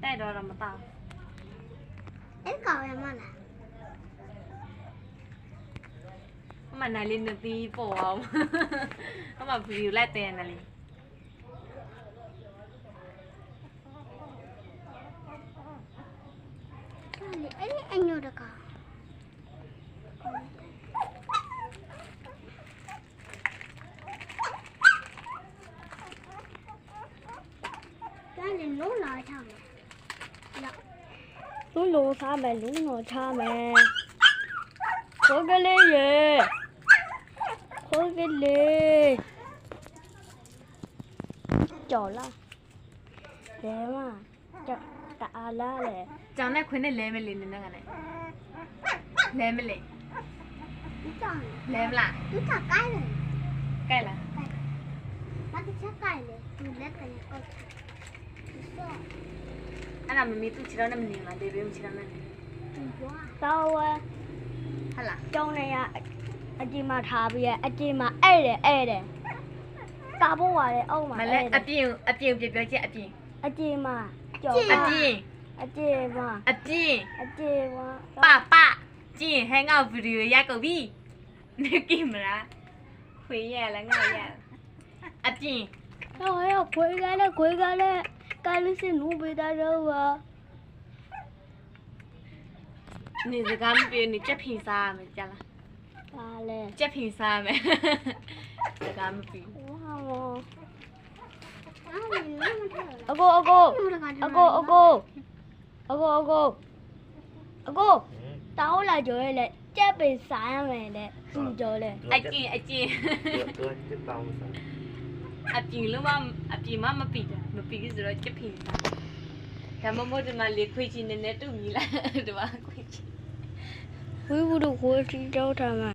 တိုက်တော့တော့မတောက်အဲ့ကောင်ရမလားအမနိုင်လေးနသီးပေါ်အောင်အမဗီဒီယိုလိုက်တဲ့နော်လေအဲ့ဒီအညိုတကလုံးလာချမယ်လုံးစားမယ်လုံးတော့ချမယ်ခိုးကလေးရေခိုးကလေးကြော်လာလဲမကြော်တအားလာလေကြောင်နဲ့ခွင်းနဲ့လဲမလေးနဲ့ကနေလဲမလေးလဲမလားသူကကိုက်လေကိုက်လားဘာတချက်ကိုက်လေသူလက်ကနေအောက်အဲ့ဒါမမေသူ့ခြေထောက်နဲ့မနေမှာဒေဘေးကိုခြေထောက်နဲ့နေတော့ဝဲဟလာကျောင်းနဲ့အကြည့်မှထားပြီးအကြည့်မှအဲ့တယ်တာဖို့ရတယ်အောက်မှာမလဲအပြင်ပြောချက်အကြည့်မှကျော်အကြည့်မှပကြည့်ဟဲငါဗီဒီယိုရိုက်ကုန်ပြီနေကြည့်မလားခွေးရလားငါရအပြင်ဟောခွေးကလည်းကားလေးစနူပေးတာတော့နေစကားမပြေနေချက်ဖင်စားရမယ်ကြားလားပါလေချက်ဖင်စားရမယ်စကားမပြေအကိုတောင်းလာကြရဲလေချက်ပင်စားရမယ်တဲ့သူကြောလေအကျင်ตัวจะเตาซะအပြင်လုံးမအပြင်မပြီးတာမပြီးဆိုတော့ချက်ဖင်စားဒါမမို့ဒီမှာလေခွေးချင်းနဲ့တူညီလာဒီမှာခွေးချင်းဝိဝုဒ်ခွေးချင်းကြောက်တာမှာ